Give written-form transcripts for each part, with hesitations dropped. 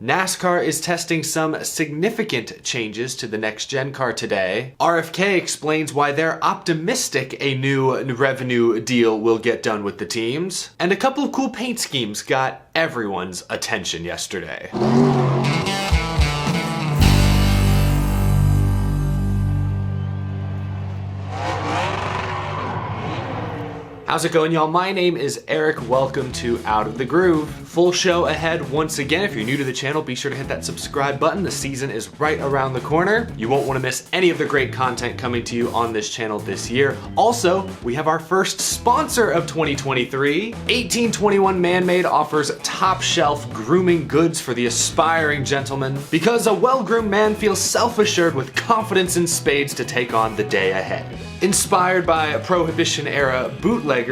NASCAR is testing some significant changes to the next-gen car today. RFK explains why they're optimistic a new revenue deal will get done with the teams. And a couple of cool paint schemes got everyone's attention yesterday. How's it going, y'all? My name is Eric. Welcome to Out of the Groove. Full show ahead once again. If you're new to the channel, be sure to hit that subscribe button. The season is right around the corner. You won't want to miss any of the great content coming to you on this channel this year. Also, we have our first sponsor of 2023. 1821 Man-Made offers top shelf grooming goods for the aspiring gentleman, because a well-groomed man feels self-assured with confidence in spades to take on the day ahead. Inspired by Prohibition-era bootleggers,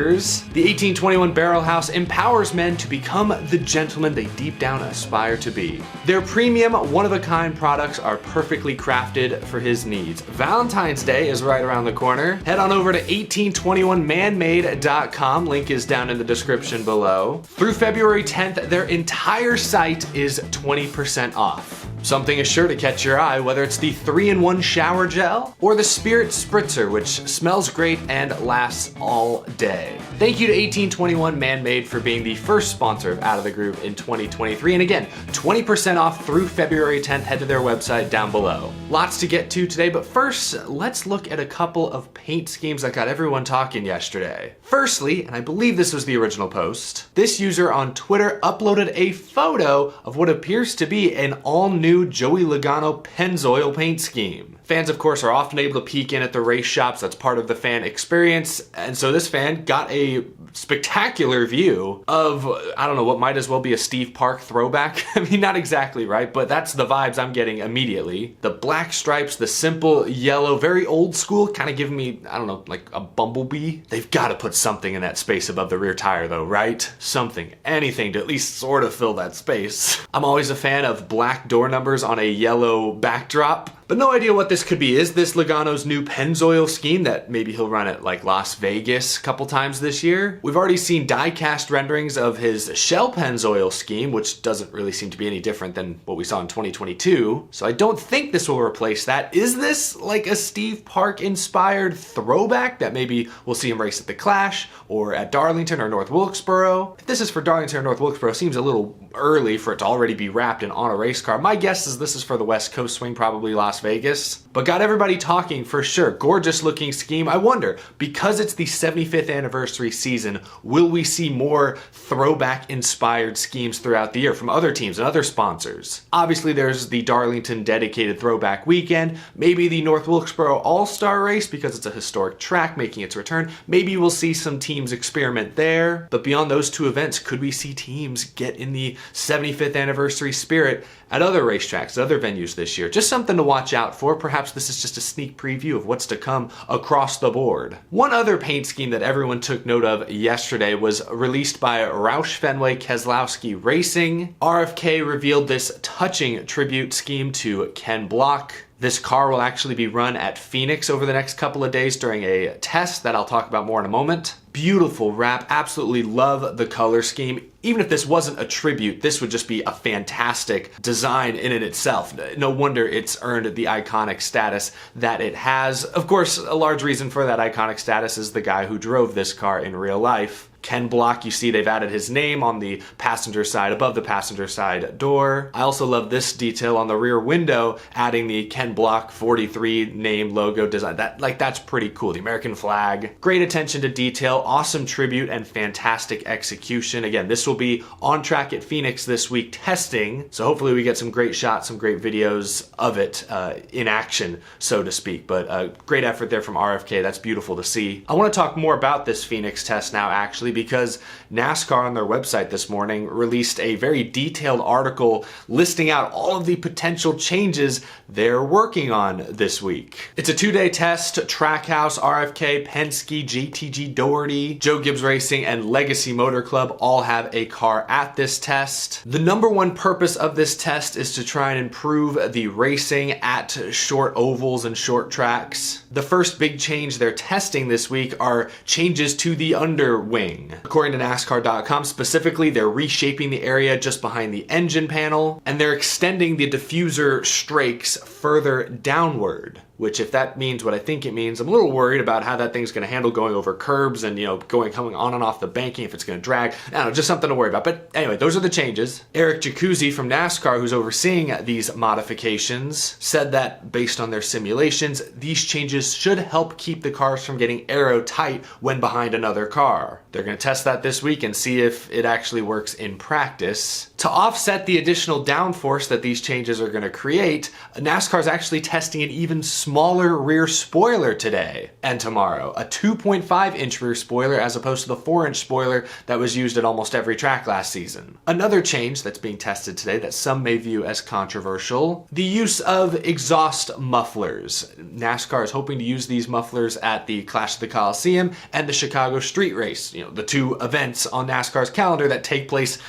the 1821 Barrel House empowers men to become the gentleman they deep down aspire to be. Their premium, one-of-a-kind products are perfectly crafted for his needs. Valentine's Day is right around the corner. Head on over to 1821manmade.com. Link is down in the description below. Through February 10th, their entire site is 20% off. Something is sure to catch your eye, whether it's the 3-in-1 shower gel or the Spirit Spritzer, which smells great and lasts all day. Thank you to 1821 Man-Made for being the first sponsor of Out of the Groove in 2023. And again, 20% off through February 10th. Head to their website down below. Lots to get to today, but first, let's look at a couple of paint schemes that got everyone talking yesterday. Firstly, and I believe this was the original post, this user on Twitter uploaded a photo of what appears to be an all-new Joey Logano Pennzoil paint scheme. Fans, of course, are often able to peek in at the race shops. That's part of the fan experience. And so this fan got a spectacular view of, I don't know, what might as well be a Steve Park throwback. I mean, not exactly, right? But that's the vibes I'm getting immediately. The black stripes, the simple yellow, very old school, kind of giving me, I don't know, like a bumblebee. They've got to put something in that space above the rear tire though, right? Something, anything to at least sort of fill that space. I'm always a fan of black door numbers on a yellow backdrop. But no idea what this could be. Is this Logano's new Pennzoil scheme that maybe he'll run at like Las Vegas a couple times this year? We've already seen die-cast renderings of his Shell Pennzoil scheme, which doesn't really seem to be any different than what we saw in 2022. So I don't think this will replace that. Is this like a Steve Park-inspired throwback that maybe we'll see him race at the Clash or at Darlington or North Wilkesboro? If this is for Darlington or North Wilkesboro, it seems a little early for it to already be wrapped in on a race car. My guess is this is for the West Coast swing, probably Las Vegas, but got everybody talking for sure. Gorgeous looking scheme. I wonder, because it's the 75th anniversary season, will we see more throwback inspired schemes throughout the year from other teams and other sponsors? Obviously there's the Darlington dedicated throwback weekend, maybe the North Wilkesboro All-Star race because it's a historic track making its return. Maybe we'll see some teams experiment there, but beyond those two events, could we see teams get in the 75th anniversary spirit at other racetracks, other venues this year? Just something to watch out for. Perhaps this is just a sneak preview of what's to come across the board. One other paint scheme that everyone took note of yesterday was released by Roush Fenway Keselowski Racing. RFK revealed this touching tribute scheme to Ken Block. This car will actually be run at Phoenix over the next couple of days during a test that I'll talk about more in a moment. Beautiful wrap, absolutely love the color scheme. Even if this wasn't a tribute, this would just be a fantastic design in and itself. No wonder it's earned the iconic status that it has. Of course, a large reason for that iconic status is the guy who drove this car in real life. Ken Block, you see they've added his name on the passenger side, above the passenger side door. I also love this detail on the rear window, adding the Ken Block 43 name logo design. That's pretty cool. The American flag. Great attention to detail, awesome tribute, and fantastic execution. Again, this will be on track at Phoenix this week testing, so hopefully we get some great shots, some great videos of it in action, so to speak. But great effort there from RFK. That's beautiful to see. I want to talk more about this Phoenix test now, actually, because NASCAR on their website this morning released a very detailed article listing out all of the potential changes they're working on this week. It's a 2-day test. Trackhouse, RFK, Penske, JTG Doherty, Joe Gibbs Racing, and Legacy Motor Club all have a car at this test. The number one purpose of this test is to try and improve the racing at short ovals and short tracks. The first big change they're testing this week are changes to the underwing. According to NASCAR.com, specifically, they're reshaping the area just behind the engine panel, and they're extending the diffuser strakes further downward. Which, if that means what I think it means, I'm a little worried about how that thing's going to handle going over curbs and, coming on and off the banking, if it's going to drag. I don't know, just something to worry about. But anyway, those are the changes. Eric Jacuzzi from NASCAR, who's overseeing these modifications, said that based on their simulations, these changes should help keep the cars from getting aero tight when behind another car. They're going to test that this week and see if it actually works in practice. To offset the additional downforce that these changes are going to create, NASCAR is actually testing an even smaller rear spoiler today and tomorrow. A 2.5-inch rear spoiler as opposed to the 4-inch spoiler that was used at almost every track last season. Another change that's being tested today that some may view as controversial, the use of exhaust mufflers. NASCAR is hoping to use these mufflers at the Clash of the Coliseum and the Chicago Street Race, the two events on NASCAR's calendar that take place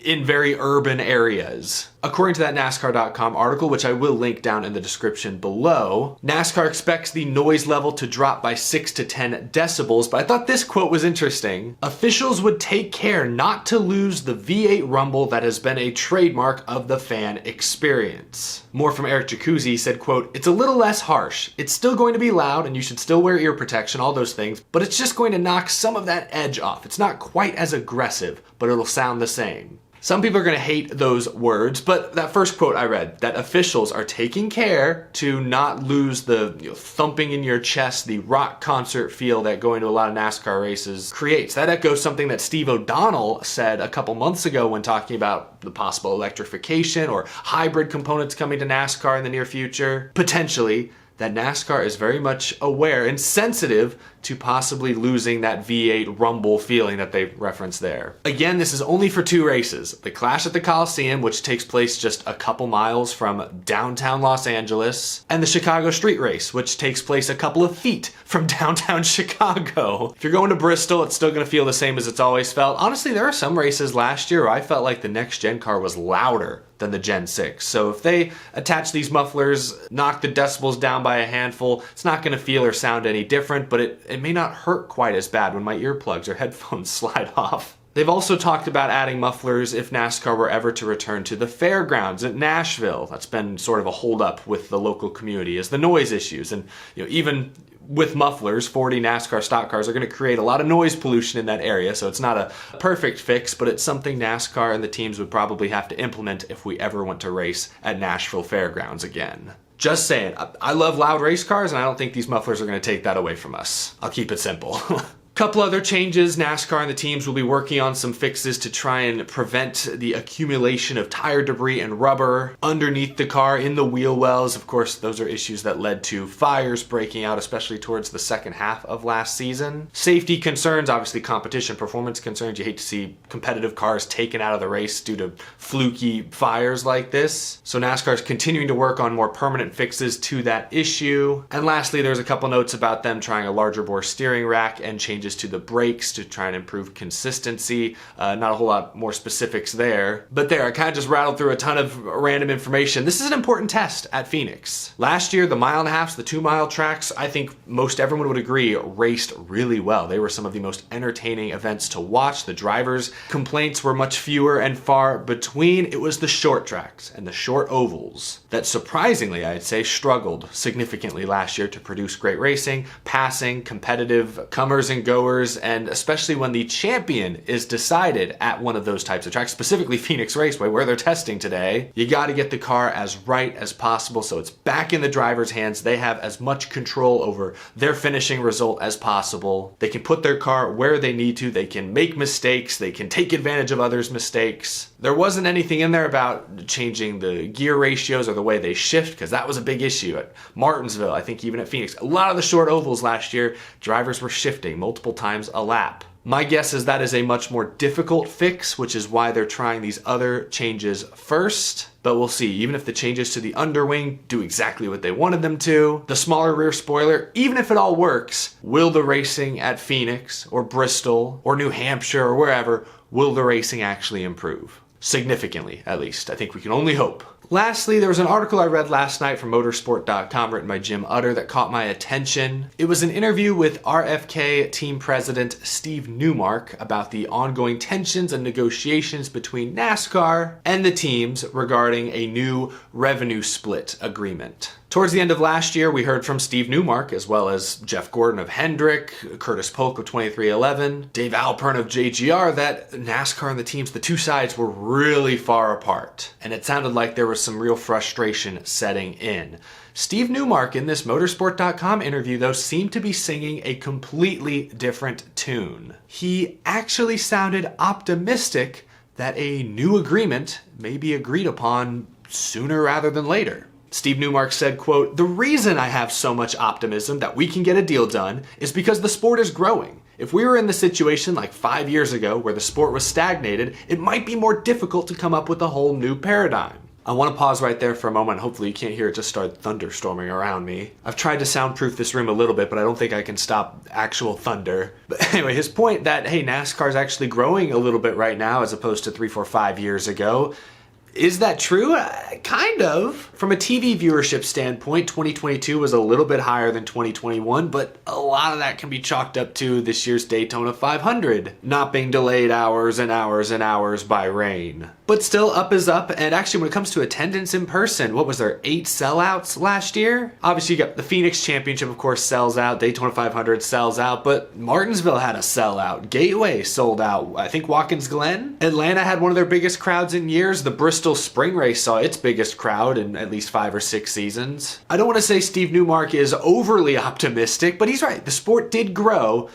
in very urban areas. According to that NASCAR.com article, which I will link down in the description below, NASCAR expects the noise level to drop by 6 to 10 decibels, but I thought this quote was interesting. Officials would take care not to lose the V8 rumble that has been a trademark of the fan experience. More from Eric Jacuzzi, he said, quote, "It's a little less harsh. It's still going to be loud and you should still wear ear protection, all those things, but it's just going to knock some of that edge off. It's not quite as aggressive, but it'll sound the same." Some people are going to hate those words, but that first quote I read, that officials are taking care to not lose the thumping in your chest, the rock concert feel that going to a lot of NASCAR races creates. That echoes something that Steve O'Donnell said a couple months ago when talking about the possible electrification or hybrid components coming to NASCAR in the near future. Potentially, that NASCAR is very much aware and sensitive to possibly losing that V8 rumble feeling that they referenced there. Again, this is only for 2 races. The Clash at the Coliseum, which takes place just a couple miles from downtown Los Angeles, and the Chicago Street Race, which takes place a couple of feet from downtown Chicago. If you're going to Bristol, it's still going to feel the same as it's always felt. Honestly, there are some races last year where I felt like the next gen car was louder than the Gen 6. So if they attach these mufflers, knock the decibels down by a handful, it's not going to feel or sound any different, but it may not hurt quite as bad when my earplugs or headphones slide off. They've also talked about adding mufflers if NASCAR were ever to return to the fairgrounds at Nashville. That's been sort of a holdup with the local community, is the noise issues. And even with mufflers, 40 NASCAR stock cars are going to create a lot of noise pollution in that area, so it's not a perfect fix, but it's something NASCAR and the teams would probably have to implement if we ever went to race at Nashville Fairgrounds again. Just saying, I love loud race cars, and I don't think these mufflers are going to take that away from us. I'll keep it simple. Couple other changes. NASCAR and the teams will be working on some fixes to try and prevent the accumulation of tire debris and rubber underneath the car in the wheel wells. Of course, those are issues that led to fires breaking out, especially towards the second half of last season. Safety concerns, obviously competition performance concerns. You hate to see competitive cars taken out of the race due to fluky fires like this. So NASCAR is continuing to work on more permanent fixes to that issue. And lastly, there's a couple notes about them trying a larger bore steering rack and changes to the brakes to try and improve consistency. Not a whole lot more specifics there. But there, I kind of just rattled through a ton of random information. This is an important test at Phoenix. Last year, the 1.5 miles, the 2-mile tracks, I think most everyone would agree, raced really well. They were some of the most entertaining events to watch. The drivers' complaints were much fewer and far between. It was the short tracks and the short ovals that surprisingly, I'd say, struggled significantly last year to produce great racing, passing, competitive comers and goers, and especially when the champion is decided at one of those types of tracks, specifically Phoenix Raceway, where they're testing today, you got to get the car as right as possible so it's back in the driver's hands. They have as much control over their finishing result as possible. They can put their car where they need to. They can make mistakes. They can take advantage of others' mistakes. There wasn't anything in there about changing the gear ratios or the way they shift, because that was a big issue at Martinsville. I think even at Phoenix, a lot of the short ovals last year, drivers were shifting multiple times a lap. My guess is that is a much more difficult fix, which is why they're trying these other changes first. But we'll see. Even if the changes to the underwing do exactly what they wanted them to, the smaller rear spoiler, even if it all works, will the racing at Phoenix or Bristol or New Hampshire or wherever, will the racing actually improve? Significantly, at least. I think we can only hope. Lastly, there was an article I read last night from motorsport.com written by Jim Utter that caught my attention. It was an interview with RFK team president Steve Newmark about the ongoing tensions and negotiations between NASCAR and the teams regarding a new revenue split agreement. Towards the end of last year, we heard from Steve Newmark, as well as Jeff Gordon of Hendrick, Curtis Polk of 2311, Dave Alpern of JGR, that NASCAR and the teams, the two sides, were really far apart. And it sounded like there was some real frustration setting in. Steve Newmark in this motorsport.com interview, though, seemed to be singing a completely different tune. He actually sounded optimistic that a new agreement may be agreed upon sooner rather than later. Steve Newmark said, quote, "The reason I have so much optimism that we can get a deal done is because the sport is growing. If we were in the situation like 5 years ago where the sport was stagnated, it might be more difficult to come up with a whole new paradigm." I want to pause right there for a moment. Hopefully you can't hear it just start thunderstorming around me. I've tried to soundproof this room a little bit, but I don't think I can stop actual thunder. But anyway, his point that, hey, NASCAR is actually growing a little bit right now as opposed to 3, 4, 5 years ago. Is that true? Kind of. From a TV viewership standpoint, 2022 was a little bit higher than 2021, but a lot of that can be chalked up to this year's Daytona 500 not being delayed hours and hours and hours by rain. But still, up is up, and actually when it comes to attendance in person, what was there, 8 sellouts last year? Obviously you got the Phoenix Championship, of course, sells out, Daytona 500 sells out, but Martinsville had a sellout, Gateway sold out, I think Watkins Glen. Atlanta had one of their biggest crowds in years, the Bristol Spring Race saw its biggest crowd in at least 5 or 6 seasons. I don't want to say Steve Newmark is overly optimistic, but he's right, the sport did grow.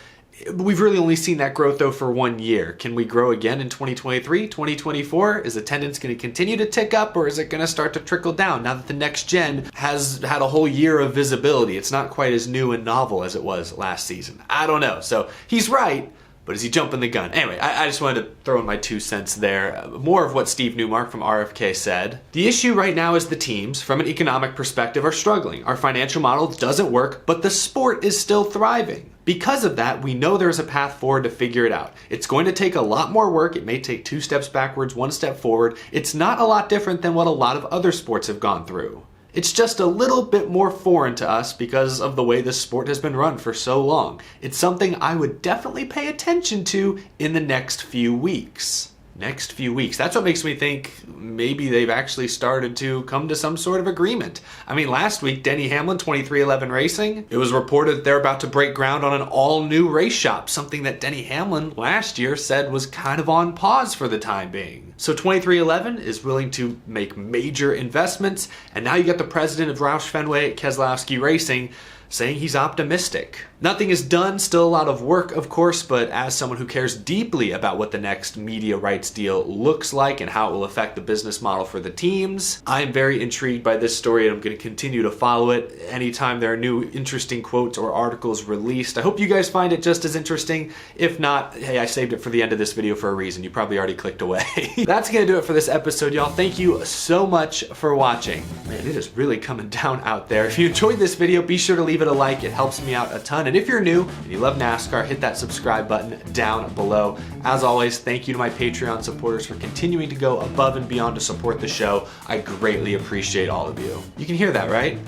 We've really only seen that growth though for 1 year. Can we grow again in 2023, 2024? Is attendance going to continue to tick up, or is it going to start to trickle down now that the next gen has had a whole year of visibility? It's not quite as new and novel as it was last season. I don't know. So he's right, but is he jumping the gun? Anyway, I just wanted to throw in my 2 cents there. More of what Steve Newmark from RFK said. The issue right now is the teams, from an economic perspective, are struggling. Our financial model doesn't work, but the sport is still thriving. Because of that, we know there's a path forward to figure it out. It's going to take a lot more work. It may take 2 steps backwards, 1 step forward. It's not a lot different than what a lot of other sports have gone through. It's just a little bit more foreign to us because of the way this sport has been run for so long. It's something I would definitely pay attention to in the next few weeks. Next few weeks. That's what makes me think maybe they've actually started to come to some sort of agreement. I mean, last week, Denny Hamlin, 2311 Racing, it was reported that they're about to break ground on an all-new race shop, something that Denny Hamlin last year said was kind of on pause for the time being. So 2311 is willing to make major investments, and now you got the president of Roush Fenway Keselowski Racing saying he's optimistic. Nothing is done, still a lot of work, of course, but as someone who cares deeply about what the next media rights deal looks like and how it will affect the business model for the teams, I'm very intrigued by this story and I'm going to continue to follow it anytime there are new interesting quotes or articles released. I hope you guys find it just as interesting. If not, hey, I saved it for the end of this video for a reason. You probably already clicked away. That's going to do it for this episode, y'all. Thank you so much for watching. Man, it is really coming down out there. If you enjoyed this video, be sure to leave it a like. It helps me out a ton. And if you're new and you love NASCAR, hit that subscribe button down below. As always, thank you to my Patreon supporters for continuing to go above and beyond to support the show. I greatly appreciate all of you. You can hear that, right?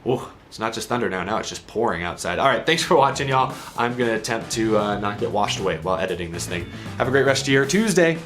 Oh, it's not just thunder now it's just pouring outside. All right, thanks for watching, y'all. I'm gonna attempt to not get washed away while editing this thing. Have a great rest of your Tuesday.